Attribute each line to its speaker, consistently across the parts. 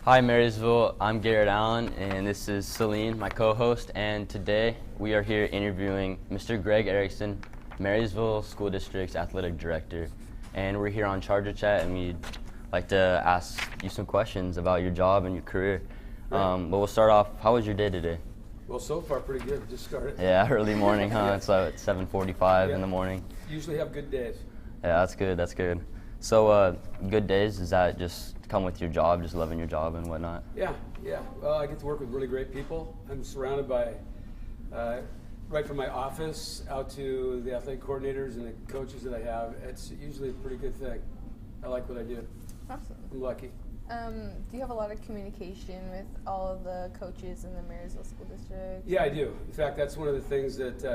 Speaker 1: Hi Marysville, I'm Garrett Allen and this is Celine, my co-host, and today we are here interviewing Mr. Greg Erickson, Marysville School District's Athletic Director. And we're here on Charger Chat and we'd like to ask you some questions about your job and your career. But we'll start off, how was your day today?
Speaker 2: Well, so far pretty good, just started.
Speaker 1: Yeah, early morning, huh? It's at 7:45 in the morning.
Speaker 2: Usually have good days.
Speaker 1: Yeah, that's good. So good days, does that just come with your job, just loving your job and whatnot?
Speaker 2: Yeah. Well, I get to work with really great people. I'm surrounded by, right from my office out to the athletic coordinators and the coaches that I have. It's usually a pretty good thing. I like what I do.
Speaker 3: Awesome.
Speaker 2: I'm lucky.
Speaker 3: Do you have a lot of communication with all of the coaches in the Marysville School District?
Speaker 2: Yeah, I do. In fact, that's one of the things that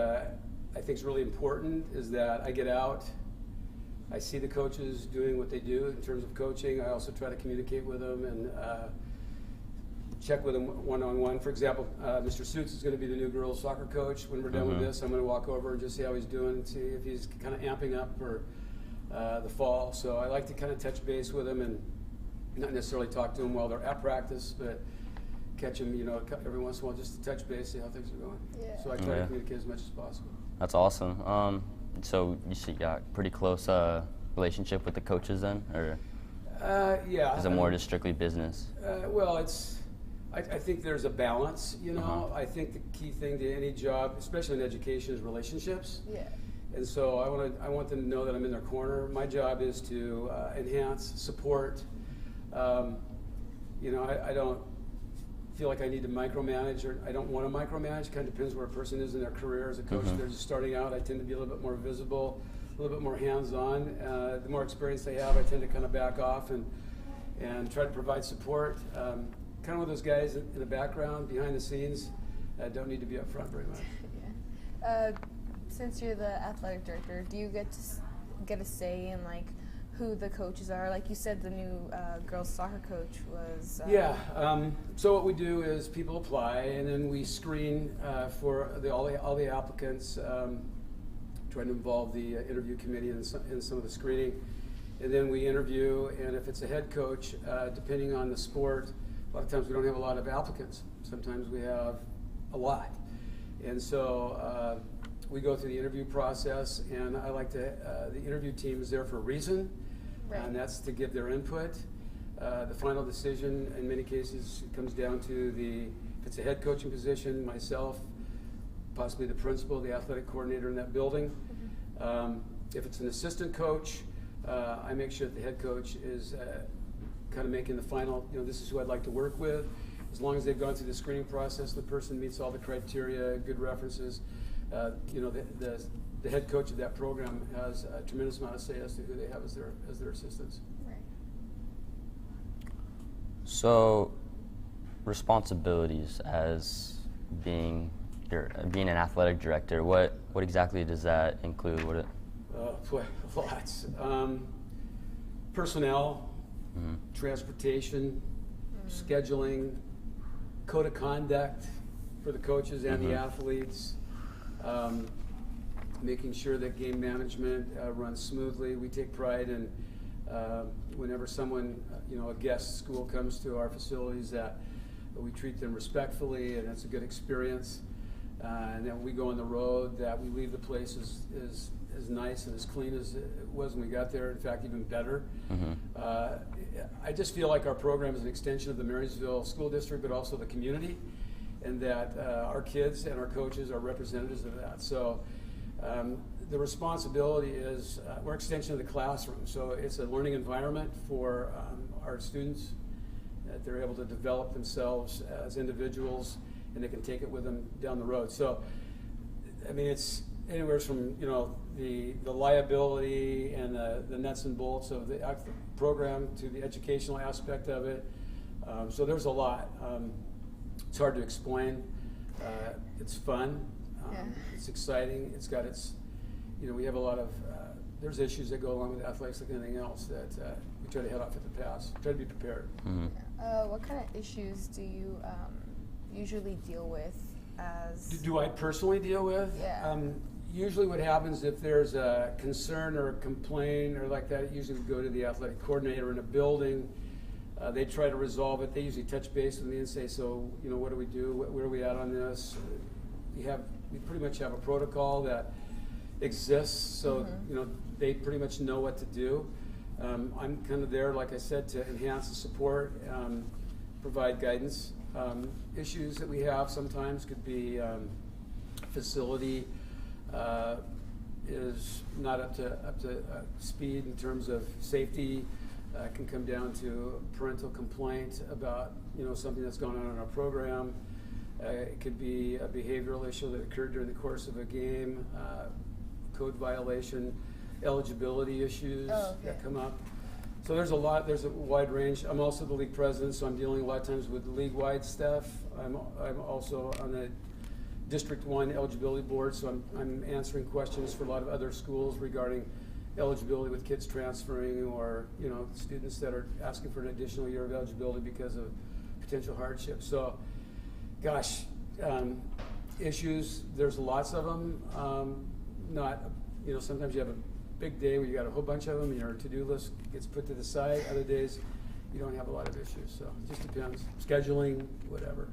Speaker 2: I think is really important is that I get out, I see the coaches doing what they do in terms of coaching. I also try to communicate with them and check with them one-on-one. For example, Mr. Suits is going to be the new girls soccer coach. When we're done with this, I'm going to walk over and just see how he's doing and see if he's kind of amping up for the fall. So I like to kind of touch base with him and not necessarily talk to them while they're at practice, but catch them, every once in a while just to touch base, see how things are going.
Speaker 3: Yeah.
Speaker 2: So I try to communicate as much as possible.
Speaker 1: That's awesome. So you got pretty close relationship with the coaches then, or
Speaker 2: yeah,
Speaker 1: is it more just strictly business?
Speaker 2: Well, I think there's a balance. I think the key thing to any job, especially in education, is relationships.
Speaker 3: Yeah.
Speaker 2: And so I want them to know that I'm in their corner. My job is to enhance, support. I don't feel like I need to micromanage, or I don't want to micromanage. It kind of depends where a person is in their career as a coach. If they're just starting out, I tend to be a little bit more visible, a little bit more hands-on. The more experience they have, I tend to kind of back off and try to provide support. Kind of one of those guys in the background, behind the scenes, don't need to be up front very much.
Speaker 3: Yeah. Since you're the athletic director, do you get a say in who the coaches are? Like you said, the new girls soccer coach was.
Speaker 2: Yeah. So what we do is people apply, and then we screen for all the applicants. Trying to involve the interview committee in some of the screening, and then we interview. And if it's a head coach, depending on the sport, a lot of times we don't have a lot of applicants. Sometimes we have a lot, and so we go through the interview process. And I like to. The interview team is there for a reason.
Speaker 3: Right.
Speaker 2: And that's to give their input. The final decision, in many cases, comes down to if it's a head coaching position, myself, possibly the principal, the athletic coordinator in that building. If it's an assistant coach, I make sure that the head coach is kind of making the final, this is who I'd like to work with. As long as they've gone through the screening process, the person meets all the criteria, good references, the head coach of that program has a tremendous amount of say as to who they have as their assistants.
Speaker 3: Right.
Speaker 1: So, responsibilities as being an athletic director, what exactly does that include?
Speaker 2: Lots. Personnel, transportation, scheduling, code of conduct for the coaches and the athletes. Making sure that game management runs smoothly. We take pride in whenever someone, a guest school comes to our facilities, that we treat them respectfully and it's a good experience. And then we go on the road, that we leave the place as nice and as clean as it was when we got there. In fact, even better. I just feel like our program is an extension of the Marysville School District, but also the community, and that our kids and our coaches are representatives of that. So. The responsibility is we're an extension of the classroom, so it's a learning environment for our students, that they're able to develop themselves as individuals, and they can take it with them down the road. So, I mean, it's anywhere from the liability and the nuts and bolts of the program to the educational aspect of it. So there's a lot. It's hard to explain. It's fun. It's exciting. It's got its, we have a lot of, there's issues that go along with athletics like anything else that we try to head off at the pass, try to be prepared.
Speaker 3: What kind of issues do you usually deal with as?
Speaker 2: Do I personally deal with?
Speaker 3: Yeah.
Speaker 2: Usually what happens if there's a concern or a complaint or like that, it usually would go to the athletic coordinator in a building. They try to resolve it. They usually touch base with me and say, so, what do we do? Where are we at on this? We pretty much have a protocol that exists, so, they pretty much know what to do. I'm kind of there, like I said, to enhance the support, provide guidance. Issues that we have sometimes could be facility is not up to speed in terms of safety. Can come down to parental complaint about something that's going on in our program. It could be a behavioral issue that occurred during the course of a game, code violation, eligibility issues that come up. So there's a wide range. I'm also the league president, so I'm dealing a lot of times with league-wide stuff. I'm also on the District 1 eligibility board, so I'm answering questions for a lot of other schools regarding eligibility with kids transferring, or students that are asking for an additional year of eligibility because of potential hardship. So, gosh, issues, there's lots of them. Sometimes you have a big day where you got a whole bunch of them and your to-do list gets put to the side. Other days you don't have a lot of issues, so it just depends. Scheduling, whatever.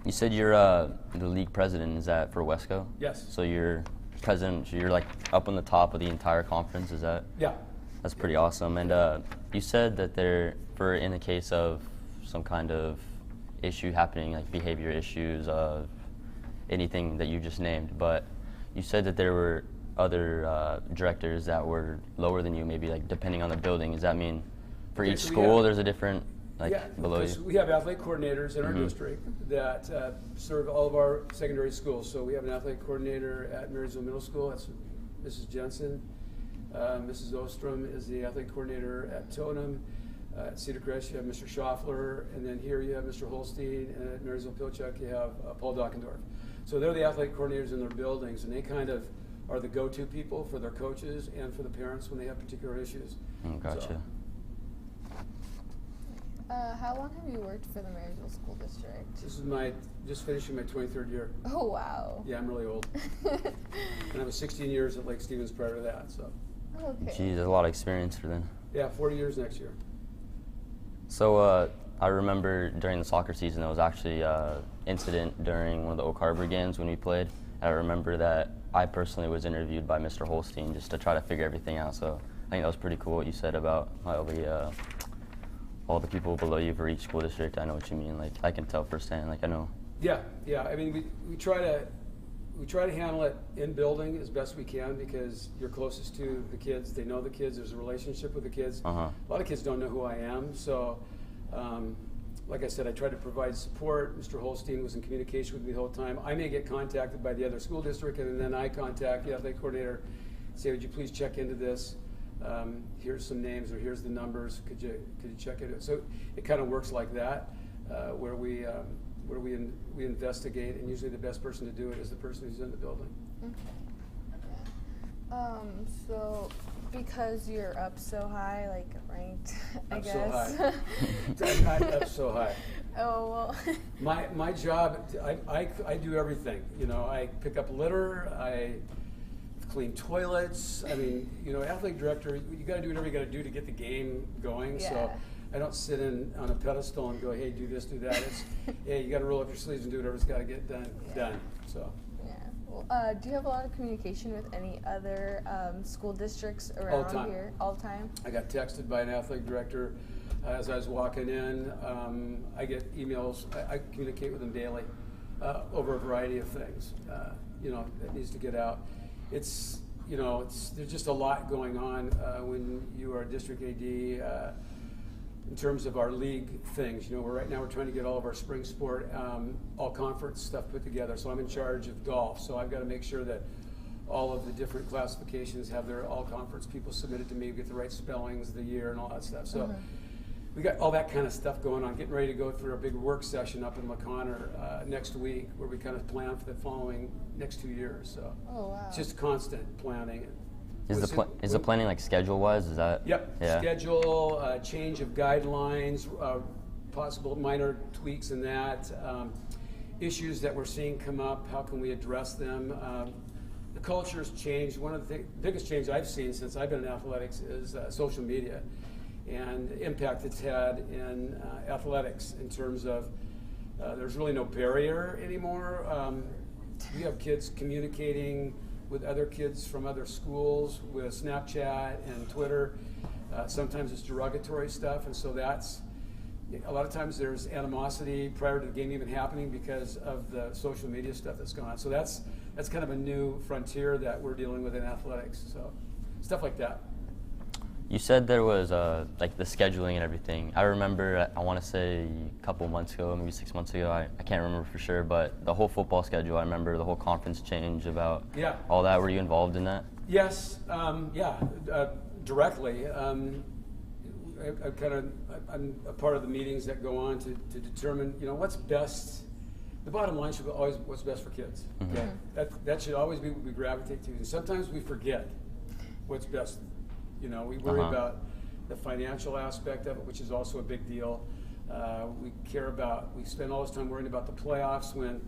Speaker 1: You said you're the league president. Is that for Wesco?
Speaker 2: Yes.
Speaker 1: So you're president, so you're like up on the top of the entire conference, is that?
Speaker 2: Yeah.
Speaker 1: That's pretty awesome. And you said that in the case of some kind of issue happening, like behavior issues, anything that you just named, but you said that there were other directors that were lower than you, maybe like depending on the building. Does that mean for each school there's a different below you?
Speaker 2: We have athletic coordinators in our district that serve all of our secondary schools. So we have an athletic coordinator at Marysville Middle School. That's Mrs. Jensen. Mrs. Ostrom is the athletic coordinator at Tonham. At Cedar Crest, you have Mr. Schaffler, and then here you have Mr. Holstein, and at Marysville Pilchuck, you have Paul Dockendorf. So they're the athletic coordinators in their buildings, and they kind of are the go-to people for their coaches and for the parents when they have particular issues.
Speaker 1: Gotcha.
Speaker 2: So.
Speaker 3: How long have you worked for the Marysville School District?
Speaker 2: This is just finishing my 23rd year.
Speaker 3: Oh, wow.
Speaker 2: Yeah, I'm really old. And I was 16 years at Lake Stevens prior to that, so.
Speaker 3: Okay.
Speaker 1: Geez, there's a lot of experience for them.
Speaker 2: Yeah, 40 years next year.
Speaker 1: So I remember during the soccer season, there was actually an incident during one of the Oak Harbor games when we played. I remember that I personally was interviewed by Mr. Holstein just to try to figure everything out. So I think that was pretty cool what you said about all the people below you for each school district. I know what you mean. Like, I can tell firsthand. Like, I know. Yeah.
Speaker 2: I mean, we try to handle it in building as best we can because you're closest to the kids. They know the kids. There's a relationship with the kids. A lot of kids don't know who I am. So, like I said, I try to provide support. Mr. Holstein was in communication with me the whole time. I may get contacted by the other school district, and then I contact the athletic coordinator, say, would you please check into this? Here's some names, or here's the numbers. Could you check it? So it kind of works like that, where we investigate, and usually the best person to do it is the person who's in the building.
Speaker 3: Okay. So because you're up so high, like ranked, I guess.
Speaker 2: So high. I'm up so high.
Speaker 3: Oh well.
Speaker 2: My job, I do everything. I pick up litter. I clean toilets. I mean, athletic director, you got to do whatever you got to do to get the game going. Yeah. So I don't sit on a pedestal and go, hey, do this, do that. It's, yeah, you got to roll up your sleeves and do whatever's got to get done. So. Yeah.
Speaker 3: Well, do you have a lot of communication with any other school districts around here? All the time.
Speaker 2: I got texted by an athletic director as I was walking in. I get emails. I communicate with them daily over a variety of things. That needs to get out. There's just a lot going on when you are a district AD in terms of our league things. Right now we're trying to get all of our spring sport, all conference stuff put together. So I'm in charge of golf. So I've got to make sure that all of the different classifications have their all conference people submitted to me, get the right spellings, the year, and all that stuff. So we got all that kind of stuff going on. Getting ready to go through a big work session up in McConnor next week, where we kind of plan for the following next 2 years. So it's just constant planning.
Speaker 1: Is the planning like schedule-wise? Is that?
Speaker 2: Yep. Yeah. Schedule, change of guidelines, possible minor tweaks in that. Issues that we're seeing come up, how can we address them? The culture's changed. One of the biggest changes I've seen since I've been in athletics is social media. and the impact it's had in athletics in terms of there's really no barrier anymore. We have kids communicating with other kids from other schools with Snapchat and Twitter. Sometimes it's derogatory stuff, and so that's a lot of times there's animosity prior to the game even happening because of the social media stuff that's going on. So that's kind of a new frontier that we're dealing with in athletics. So stuff like that.
Speaker 1: You said there was like the scheduling and everything. I remember, I want to say a couple months ago, maybe 6 months ago, I can't remember for sure, but the whole football schedule, I remember the whole conference change about all that. Were you involved in that?
Speaker 2: Yes, directly. I'm a part of the meetings that go on to determine, what's best. The bottom line should be always what's best for kids.
Speaker 1: Mm-hmm.
Speaker 2: Okay? That should always be what we gravitate to. And sometimes we forget what's best. We worry about the financial aspect of it, which is also a big deal. We spend all this time worrying about the playoffs when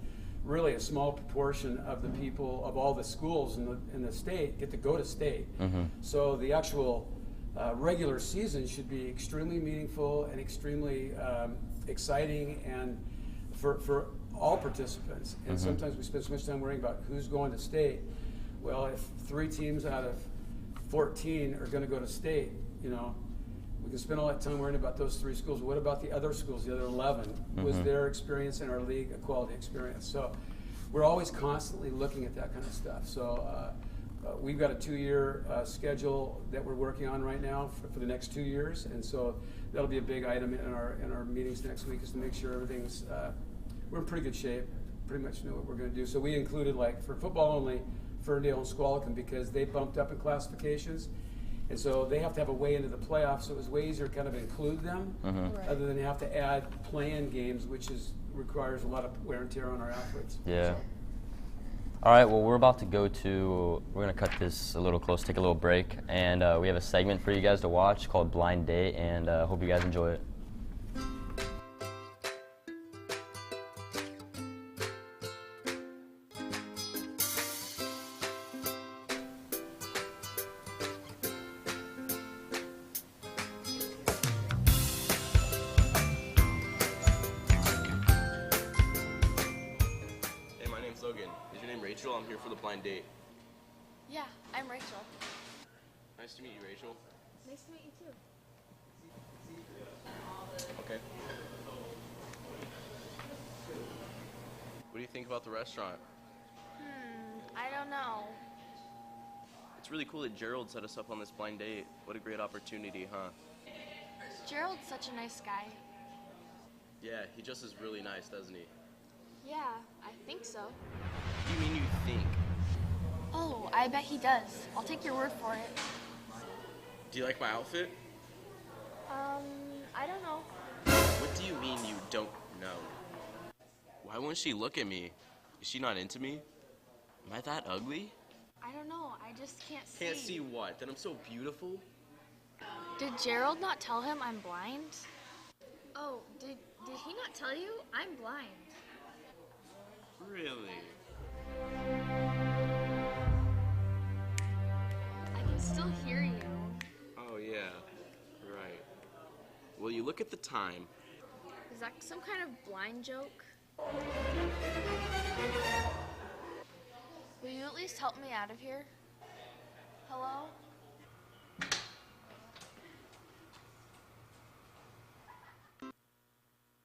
Speaker 2: really a small proportion of the people of all the schools in the state get to go to state.
Speaker 1: Mm-hmm.
Speaker 2: So the actual regular season should be extremely meaningful and extremely exciting and for all participants. And
Speaker 1: Mm-hmm.
Speaker 2: sometimes we spend so much time worrying about who's going to state. Well, if 3 teams out of 14 are going to go to state, we can spend all that time worrying about those 3 schools. What about the other schools, the other 11? Was
Speaker 1: Mm-hmm.
Speaker 2: their experience in our league a quality experience? So we're always constantly looking at that kind of stuff. So we've got a 2-year schedule that we're working on right now for the next 2 years, and so that'll be a big item in our meetings next week, is to make sure everything's we're in pretty good shape, pretty much know what we're going to do. So we included, like, for football only, Ferndale and Squalicum, because they bumped up in classifications, and so they have to have a way into the playoffs. So it was way easier to kind of include them,
Speaker 1: Mm-hmm.
Speaker 3: Right.
Speaker 2: other than have to add play-in games, which requires a lot of wear and tear on our athletes.
Speaker 1: Yeah.
Speaker 2: So,
Speaker 1: All right, well, we're about to we're going to cut this a little close, take a little break, and we have a segment for you guys to watch called Blind Date, and hope you guys enjoy it.
Speaker 4: Hey, my name's Logan. Is your name Rachel? I'm here for the blind date.
Speaker 5: Yeah, I'm Rachel.
Speaker 4: Nice to meet you, Rachel.
Speaker 5: Nice to meet you too.
Speaker 4: Okay. What do you think about the restaurant?
Speaker 5: I don't know.
Speaker 4: It's really cool that Gerald set us up on this blind date. What a great opportunity, huh?
Speaker 5: Gerald's such a nice guy.
Speaker 4: Yeah, he just is really nice, doesn't he?
Speaker 5: Yeah, I think so.
Speaker 4: What do you mean you think?
Speaker 5: Oh, I bet he does. I'll take your word for it.
Speaker 4: Do you like my outfit?
Speaker 5: I don't know.
Speaker 4: What do you mean you don't know? Why won't she look at me? Is she not into me? Am I that ugly?
Speaker 5: I don't know. I just can't see.
Speaker 4: Can't see what? That I'm so beautiful?
Speaker 5: Did Gerald not tell him I'm blind? Oh, did he not tell you? I'm blind.
Speaker 4: Really?
Speaker 5: I can still hear you.
Speaker 4: Oh, yeah. Right. Well, you look at the time.
Speaker 5: Is that some kind of blind joke? Will you at least help me out of here? Hello?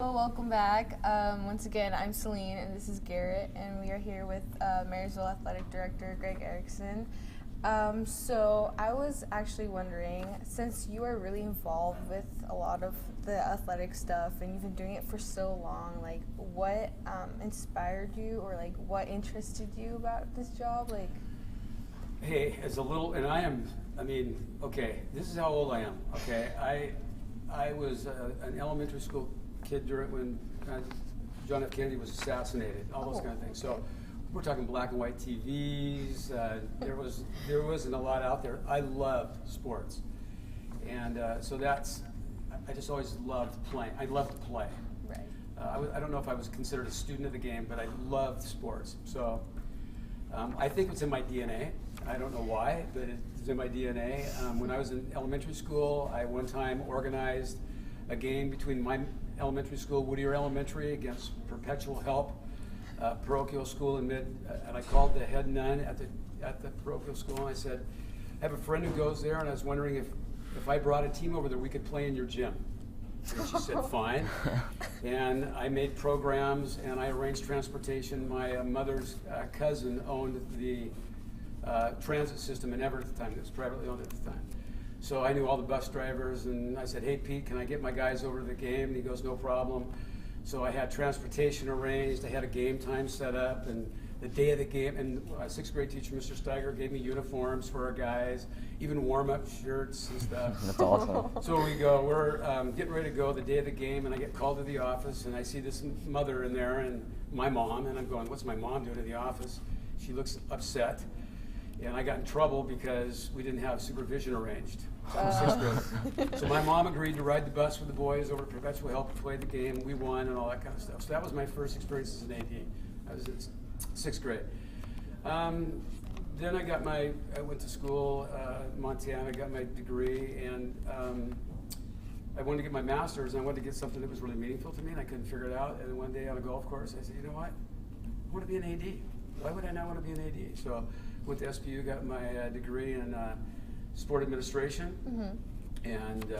Speaker 3: Well, welcome back. Once again, I'm Celine, and this is Garrett, and we are here with Marysville Athletic Director Greg Erickson. So I was actually wondering, since you are really involved with a lot of the athletic stuff, and you've been doing it for so long, like, what inspired you, or like, what interested you about this job? Like,
Speaker 2: hey, as a little, and okay, this is how old I am. Okay, I was an elementary school kid during when John F. Kennedy was assassinated, all those kind of things. So we're talking black and white TVs. There wasn't a lot out there. I loved sports, and so I just always loved playing. I loved to play.
Speaker 3: right.
Speaker 2: I don't know if I was considered a student of the game, but I loved sports. So I think it's in my DNA. I don't know why, but It's in my DNA. When I was in elementary school, I one time organized a game between my elementary school, Whittier Elementary, against Perpetual Help parochial school in and I called the head nun at the parochial school and I said, I have a friend who goes there and I was wondering if I brought a team over there, we could play in your gym. And she said, fine. And I made programs and I arranged transportation. My mother's cousin owned the transit system in Everett at the time. It was privately owned at the time. So I knew all the bus drivers and I said, hey Pete, can I get my guys over to the game? And he goes, no problem. So I had transportation arranged, I had a game time set up, and the day of the game, and sixth grade teacher, Mr. Steiger, gave me uniforms for our guys, even warm-up shirts and stuff.
Speaker 1: That's awesome.
Speaker 2: So we go, we're getting ready to go the day of the game, and I get called to the office, and I see this mother in there, and my mom, and I'm going, what's my mom doing in the office? She looks upset, and I got in trouble because we didn't have supervision arranged. So I was sixth grade. So my mom agreed to ride the bus with the boys over to Perpetual Help, play the game, we won, and all that kind of stuff. So that was my first experience as an AD. I was in sixth grade. Then I went to school in Montana, got my degree, and I wanted to get my master's, and I wanted to get something that was really meaningful to me, and I couldn't figure it out. And one day on a golf course, I said, you know what? I want to be an AD. Why would I not want to be an AD? So I went to SPU, got my degree in sport administration, and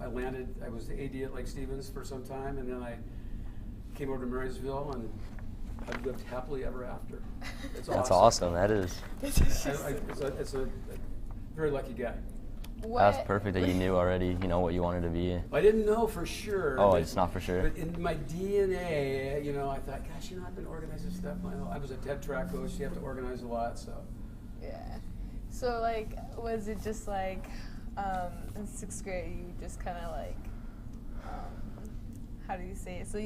Speaker 2: I was the AD at Lake Stevens for some time, and then I came over to Marysville, and I've lived happily ever after. It's
Speaker 1: That's awesome. That is.
Speaker 2: It's a very lucky guy.
Speaker 1: That's perfect that you knew already, you know, what you wanted to be.
Speaker 2: I didn't know for sure.
Speaker 1: Oh, it's not for sure.
Speaker 2: But in my DNA, you know, I thought, gosh, you know, I've been organizing stuff. I was a TED track coach. You have to organize a lot, so.
Speaker 3: Yeah. So, like, was it just like in sixth grade, you just kind of like, how do you say it? So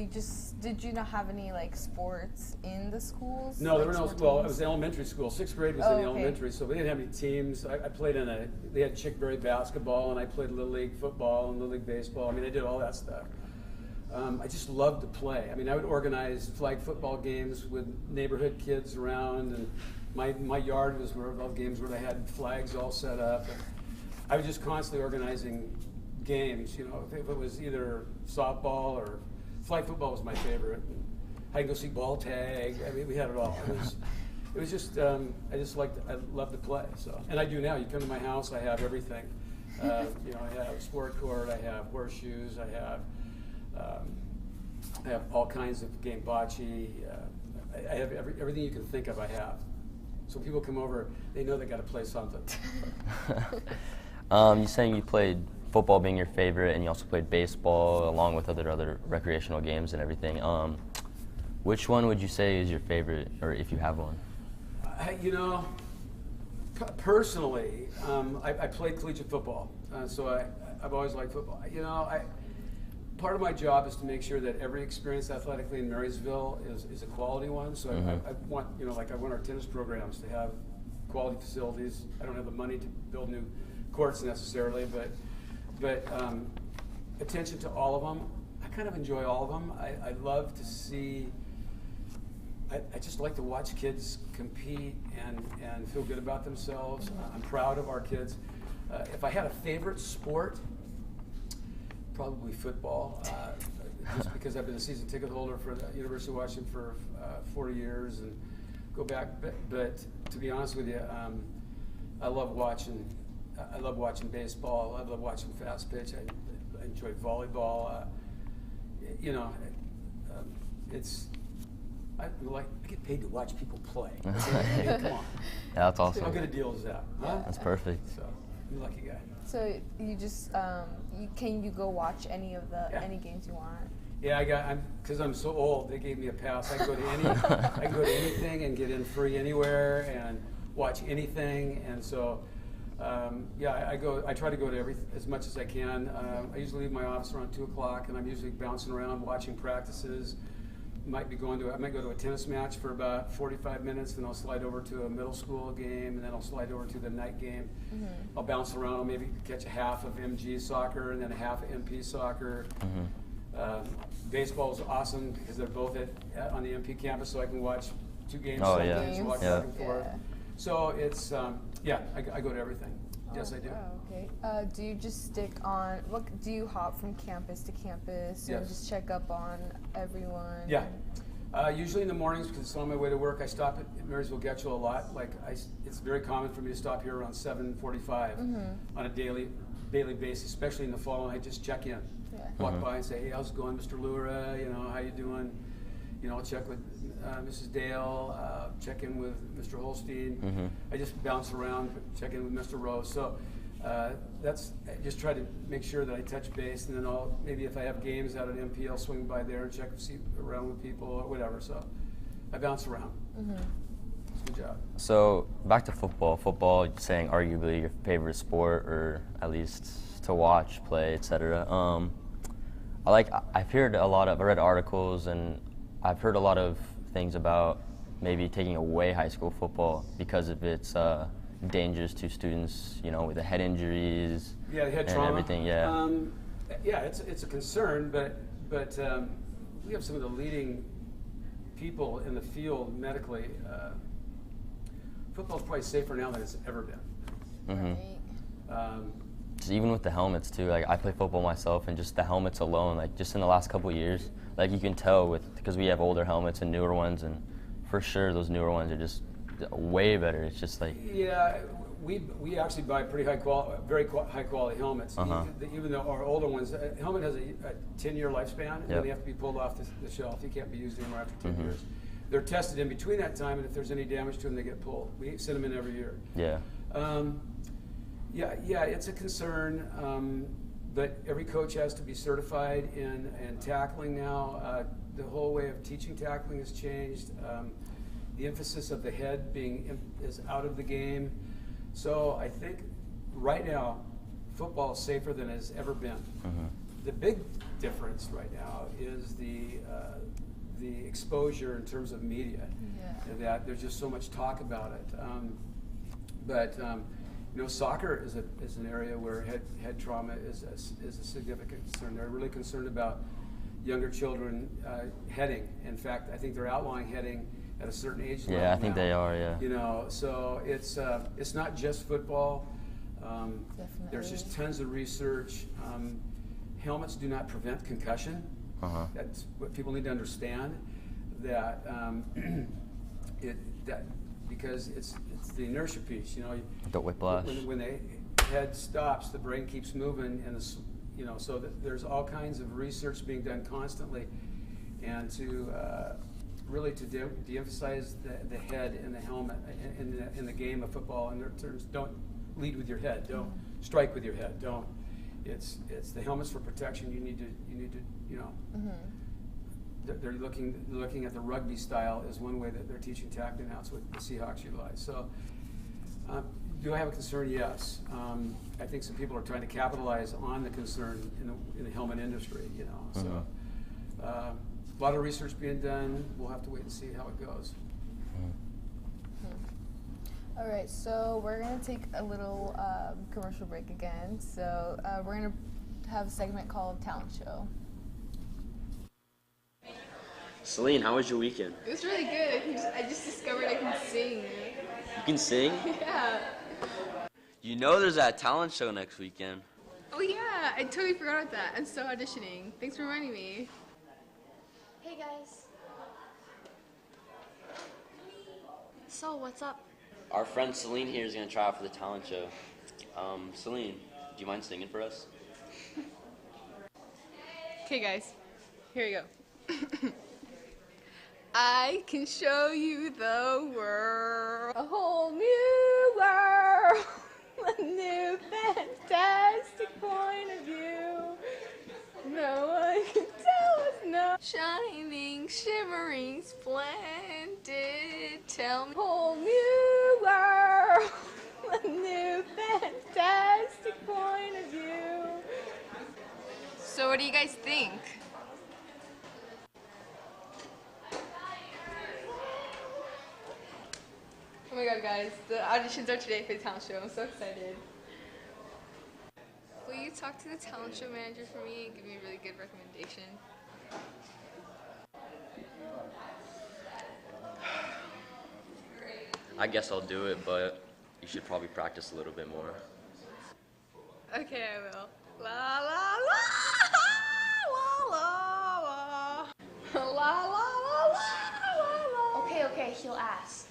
Speaker 3: did you not have any like sports in the schools?
Speaker 2: No, there
Speaker 3: like
Speaker 2: were no, well, it was elementary school. Sixth grade was in the elementary, so we didn't have any teams. I played they had Chickberry basketball, and I played Little League football and Little League baseball. I mean, I did all that stuff. I just loved to play. I mean, I would organize flag football games with neighborhood kids around, and my yard was where all games where they had flags all set up. And I was just constantly organizing games, you know, if it was either softball or flag football was my favorite. And I could go see ball tag. I mean, we had it all. It was just, I love to play. So, and I do now. You come to my house, I have everything. You know, I have a sport court, I have horseshoes, I have all kinds of game bocce. I have everything you can think of. I have. So when people come over, they know they got to play something.
Speaker 1: You're saying you played football being your favorite, and you also played baseball along with other recreational games and everything. Which one would you say is your favorite, or if you have one?
Speaker 2: You know, personally, I played collegiate football, so I've always liked football. You know, part of my job is to make sure that every experience athletically in Marysville is a quality one. So I want, you know, like I want our tennis programs to have quality facilities. I don't have the money to build new courts necessarily, but attention to all of them. I kind of enjoy all of them. I love to see. I just like to watch kids compete and feel good about themselves. I'm proud of our kids. If I had a favorite sport, probably football, just because I've been a season ticket holder for the University of Washington for 40 years and go back. But to be honest with you, I love watching baseball. I love watching fast pitch. I enjoy volleyball. You know, I get paid to watch people play. Hey, come on.
Speaker 1: Yeah, that's awesome.
Speaker 2: How good a deal is that? Huh?
Speaker 1: That's perfect.
Speaker 2: So, I'm a lucky guy.
Speaker 3: So you just can you go watch any games you want?
Speaker 2: Yeah, because I'm so old. They gave me a pass. I can go to anything and get in free anywhere and watch anything. And so, I try to go to as much as I can. I usually leave my office around 2:00, and I'm usually bouncing around watching practices. I might go to a tennis match for about 45 minutes, then I'll slide over to a middle school game, and then I'll slide over to the night game. Mm-hmm. I'll bounce around. I'll maybe catch a half of MG soccer and then a half of MP soccer. Mm-hmm. Baseball is awesome because they're both on the MP campus, so I can watch 2 games.
Speaker 1: Oh,
Speaker 2: sometimes,
Speaker 1: yeah.
Speaker 2: watch back and forth.
Speaker 3: Yeah.
Speaker 2: So it's I go to everything. Yes, I do.
Speaker 3: Oh, okay. Do you just stick on, do you hop from campus to campus and
Speaker 2: Yes.
Speaker 3: just check up on everyone?
Speaker 2: Yeah. Usually in the mornings, because it's on my way to work, I stop at Marysville Getchell a lot. It's very common for me to stop here around 7:45 on a daily basis, especially in the fall, and I just check in.
Speaker 3: Yeah.
Speaker 2: Walk by and say, hey, how's it going, Mr. Lura? How you doing? I'll check with Mrs. Dale, check in with Mr. Holstein. I just bounce around, check in with Mr. Rose. So I just try to make sure that I touch base, and then maybe if I have games out at MP, I'll swing by there and see around with people or whatever. So I bounce around. It's a good job.
Speaker 1: So back to football. Football, saying arguably your favorite sport, or at least to watch, play, etc. I've read articles, and I've heard a lot of things about maybe taking away high school football because of its dangers to students, with the head injuries,
Speaker 2: head
Speaker 1: and
Speaker 2: trauma,
Speaker 1: everything. Yeah.
Speaker 2: It's a concern, but we have some of the leading people in the field medically. Football's probably safer now than it's ever been.
Speaker 3: Right.
Speaker 1: Just even with the helmets too. I play football myself, and just the helmets alone, just in the last couple of years, you can tell because we have older helmets and newer ones, and for sure those newer ones are just way better. It's just
Speaker 2: yeah, we actually buy pretty high quality helmets. Even though our older ones, a helmet has a 10-year lifespan, and then they have to be pulled off the shelf. You can't be used anymore after 10 years. They're tested in between that time, and if there's any damage to them, they get pulled. We send them in every year.
Speaker 1: Yeah.
Speaker 2: Yeah, it's a concern, but every coach has to be certified in tackling now. The whole way of teaching tackling has changed. The emphasis of the head is out of the game. So I think right now, football is safer than it has ever been. The big difference right now is the exposure in terms of media. That there's just so much talk about it. Soccer is an area where head trauma is a significant concern. They're really concerned about younger children heading. In fact, I think they're outlawing heading at a certain age level.
Speaker 1: Yeah, I think they are. Yeah.
Speaker 2: So it's not just football. There's just tons of research. Helmets do not prevent concussion. That's what people need to understand. That because it's the inertia piece.
Speaker 1: The whiplash.
Speaker 2: When the head stops, the brain keeps moving, and so that there's all kinds of research being done constantly, and to really to de-emphasize the head in the helmet in the game of football. In their terms, don't lead with your head. Don't strike with your head. Don't. It's the helmets for protection. You need to. They're looking at the rugby style as one way that they're teaching tackling. That's what the Seahawks utilize. So, do I have a concern? Yes. I think some people are trying to capitalize on the concern in the helmet industry. So a lot of research being done. We'll have to wait and see how it goes.
Speaker 3: All right, so we're going to take a little commercial break again. So we're going to have a segment called Talent Show.
Speaker 1: Celine, how was your weekend?
Speaker 3: It was really good. I just discovered I can sing.
Speaker 1: You can sing?
Speaker 3: Yeah.
Speaker 1: There's that talent show next weekend.
Speaker 3: Oh yeah, I totally forgot about that. I'm still auditioning. Thanks for reminding me.
Speaker 5: Hey guys. So, what's up?
Speaker 1: Our friend Celine here is going to try out for the talent show. Celine, do you mind singing for us?
Speaker 3: Okay guys, here we go. I can show you the world, a whole new world, a new fantastic point of view. No one can tell us no. Shining, shimmering, splendid. Tell me, whole new world, a new fantastic point of view. So what do you guys think? Oh my god, guys, the auditions are today for the talent show. I'm so excited. Will you talk to the talent show manager for me and give me a really good recommendation?
Speaker 1: I guess I'll do it, but you should probably practice a little bit more.
Speaker 3: Okay, I will. La la la la la la la la la la.
Speaker 5: Okay, he'll ask.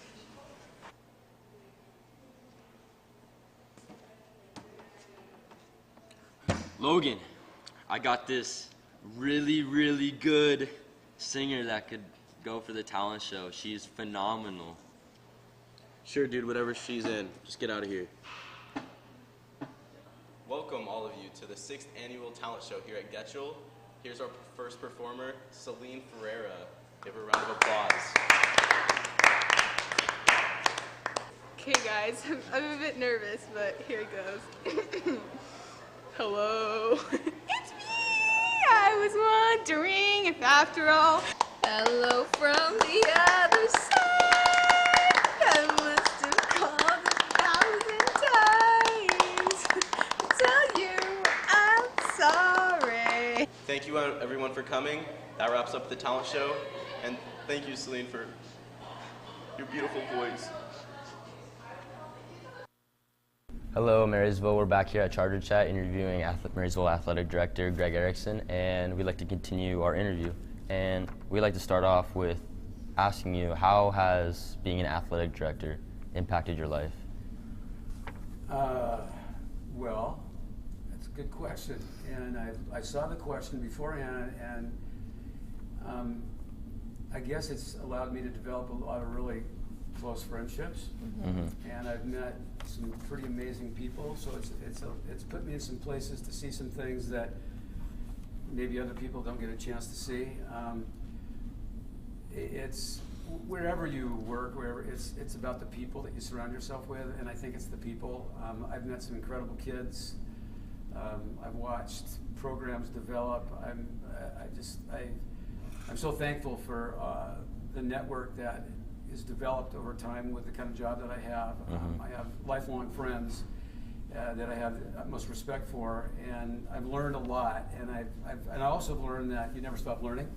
Speaker 1: Logan, I got this really good singer that could go for the talent show. She's phenomenal.
Speaker 4: Sure, dude, whatever she's in. Just get out of here. Welcome, all of you, to the 6th annual talent show here at Getchell. Here's our first performer, Celine Ferreira. Give her a round of applause.
Speaker 3: Okay, guys, I'm a bit nervous, but here it goes. Hello, it's me! I was wondering if after all, hello from the other side. I must have called 1,000 times to tell you I'm sorry.
Speaker 4: Thank you, everyone, for coming. That wraps up the talent show. And thank you, Celine, for your beautiful voice.
Speaker 1: Hello, Marysville. We're back here at Charter Chat interviewing Marysville Athletic Director Greg Erickson, and we'd like to continue our interview. And we'd like to start off with asking you, how has being an athletic director impacted your life?
Speaker 2: Well, that's a good question. And I saw the question beforehand, and I guess it's allowed me to develop a lot of really close friendships. And I've met some pretty amazing people, so it's put me in some places to see some things that maybe other people don't get a chance to see. It's wherever you work, wherever it's about the people that you surround yourself with, and I think it's the people. I've met some incredible kids. I've watched programs develop. I'm so thankful for the network that is developed over time with the kind of job that I have. I have lifelong friends that I have the utmost respect for, and I've learned a lot. And I also learned that you never stop learning.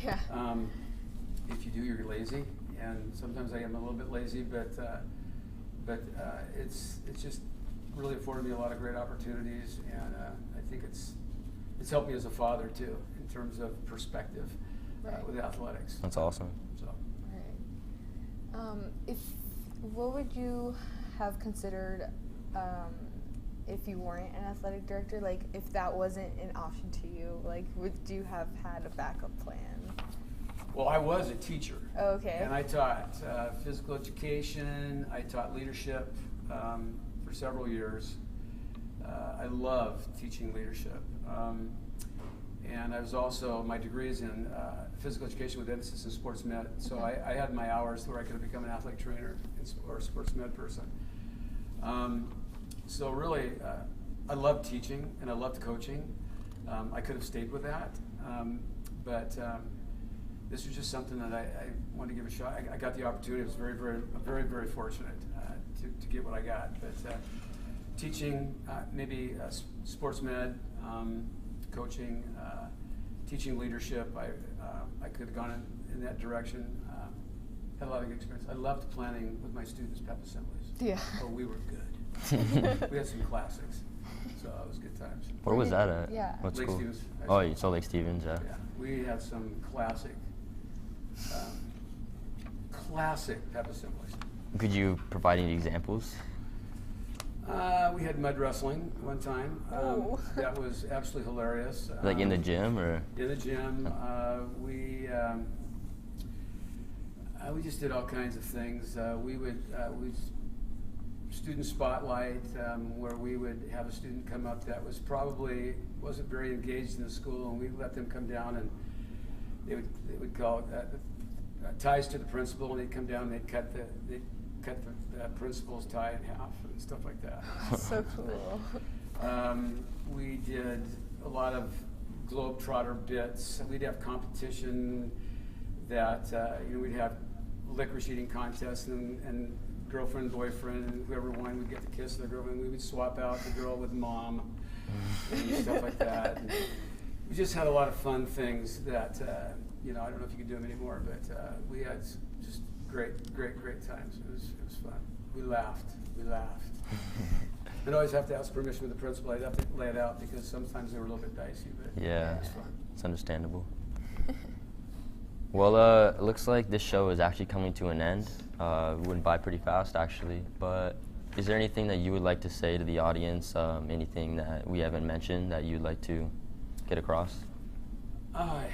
Speaker 3: Yeah.
Speaker 2: If you do, you're lazy, and sometimes I am a little bit lazy, but it's just really afforded me a lot of great opportunities, and I think it's helped me as a father too, in terms of perspective with athletics.
Speaker 1: That's awesome.
Speaker 2: So.
Speaker 3: What would you have considered if you weren't an athletic director? Like, if that wasn't an option to you, like, would you have had a backup plan?
Speaker 2: Well, I was a teacher.
Speaker 3: Oh, okay.
Speaker 2: And I taught physical education. I taught leadership for several years. I love teaching leadership. And I was also, my degree is in physical education with emphasis in sports med. So I had my hours where I could have become an athletic trainer or a sports med person. So really, I love teaching and I loved coaching. I could have stayed with that, but this was just something that I wanted to give a shot. I got the opportunity. I was very fortunate to get what I got. But teaching, maybe sports med, coaching, teaching leadership, I could have gone in that direction. Had a lot of good experience. I loved planning with my students pep assemblies.
Speaker 3: Yeah.
Speaker 2: Oh, we were good. We had some classics, so it was good times.
Speaker 1: Where was that at?
Speaker 3: Yeah.
Speaker 1: What
Speaker 2: Lake
Speaker 1: school?
Speaker 2: Stevens.
Speaker 1: Oh, you saw Lake Stevens, yeah.
Speaker 2: Yeah, we had some classic pep assemblies.
Speaker 1: Could you provide any examples?
Speaker 2: We had mud wrestling one time. That was absolutely hilarious.
Speaker 1: Like in the gym, or?
Speaker 2: In the gym. We just did all kinds of things. We student spotlight, where we would have a student come up that wasn't very engaged in the school, and we'd let them come down, and they would call it ties to the principal, and they'd come down and they'd cut the principal's tie in half and stuff like that.
Speaker 3: So cool.
Speaker 2: We did a lot of globetrotter bits. We'd have competition that we'd have licorice eating contests, and girlfriend, boyfriend, and whoever won would get to kiss their girlfriend. We would swap out the girl with mom and stuff like that. And we just had a lot of fun things that I don't know if you can do them anymore, but we had just great times. It was fun. We laughed. I'd always have to ask permission with the principal. I'd have to lay it out because sometimes they were a little bit dicey, but
Speaker 1: Yeah,
Speaker 2: it was fun.
Speaker 1: it's understandable. Well, it looks like this show is actually coming to an end. It went by pretty fast, actually. But is there anything that you would like to say to the audience? Anything that we haven't mentioned that you'd like to get across?
Speaker 2: I'm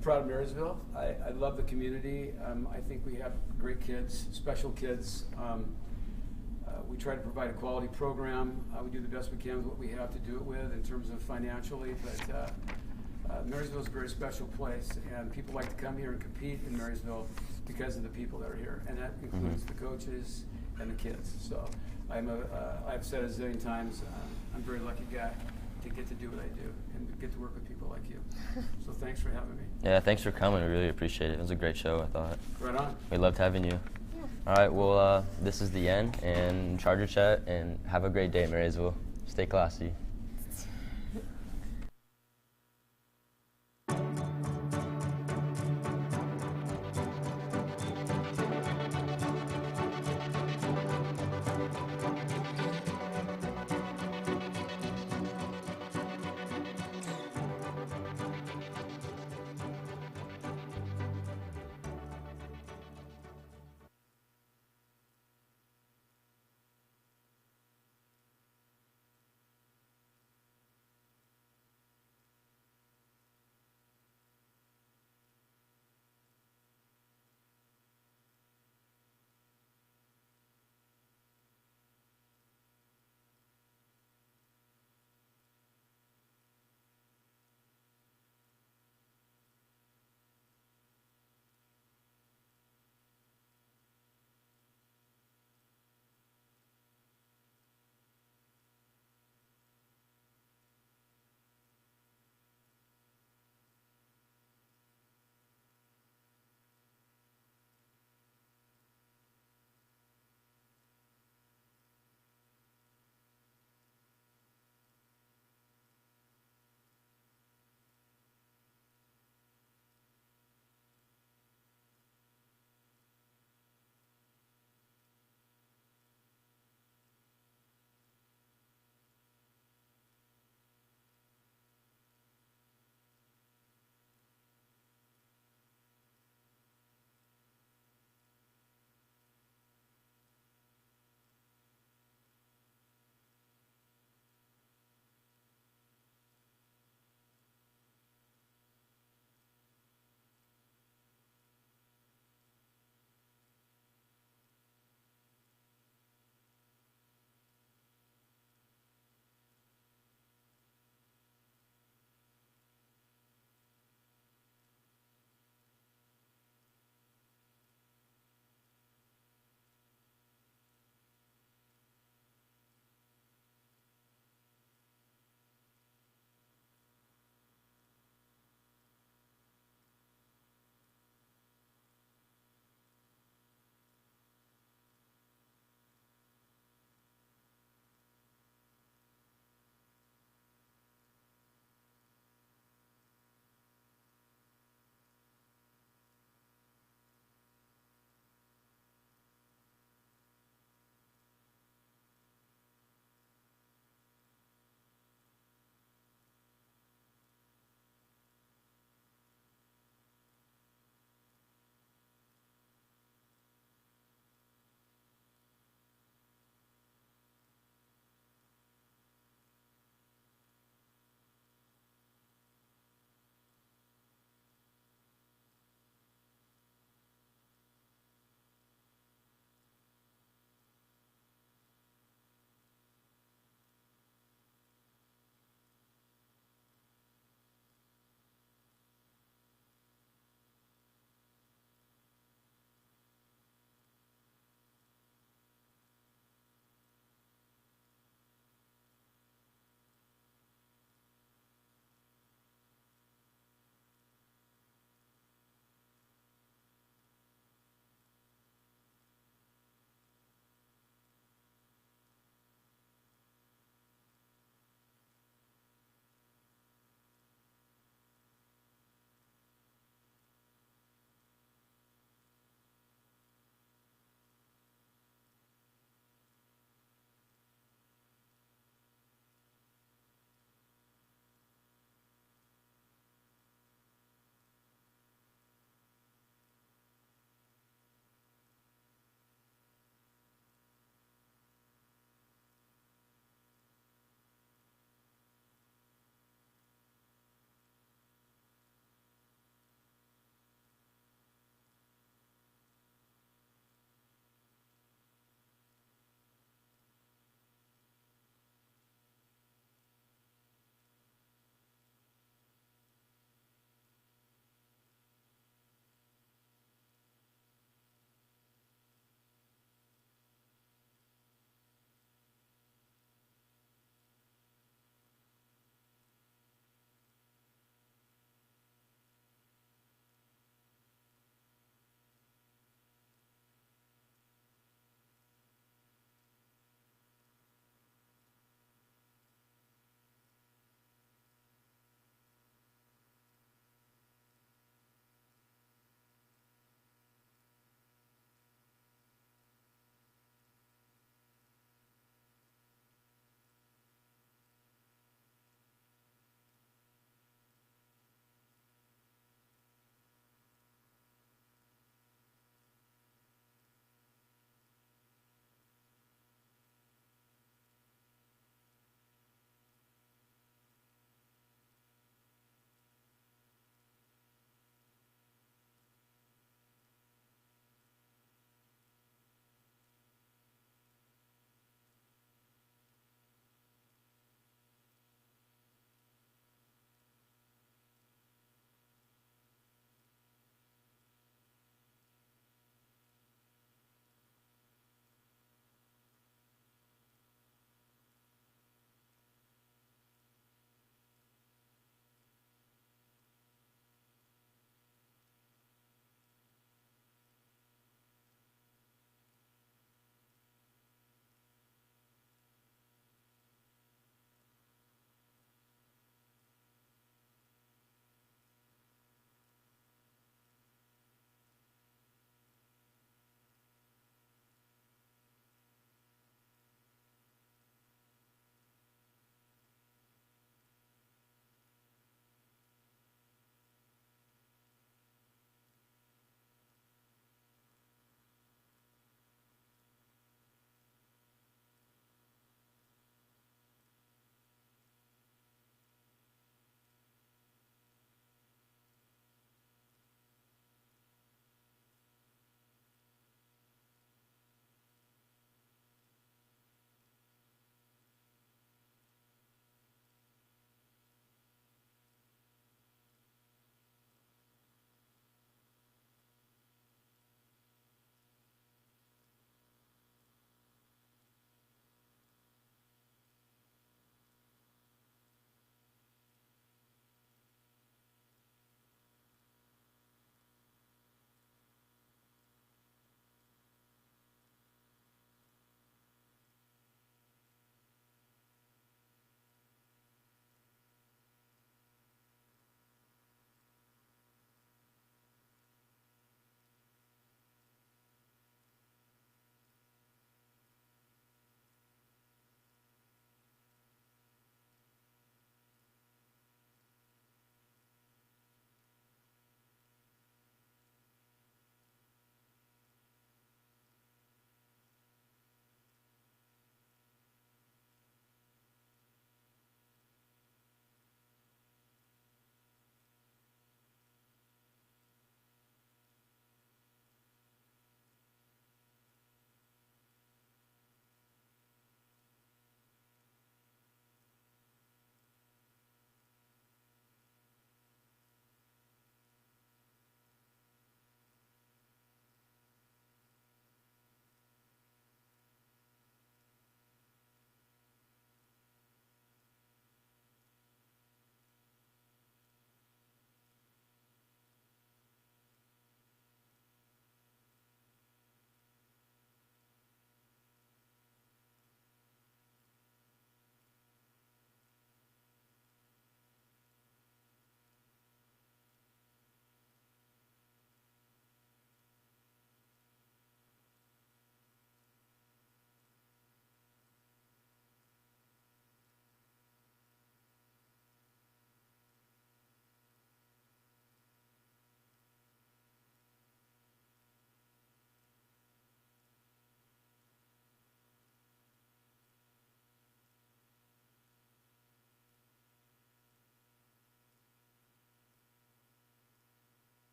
Speaker 2: proud of Marysville. I love the community. I think we have great kids, special kids. We try to provide a quality program. We do the best we can with what we have to do it with in terms of financially, but Marysville is a very special place, and people like to come here and compete in Marysville because of the people that are here, and that includes the coaches and the kids. So I've said it a zillion times, I'm a very lucky guy to get to do what I do and get to work with people like you. So thanks for having me.
Speaker 1: Yeah, thanks for coming. We really appreciate it. It was a great show, I thought.
Speaker 2: Right on.
Speaker 1: We loved having you. All right, well, this is the end, and Charger Chat, and have a great day, Marysville. Stay classy.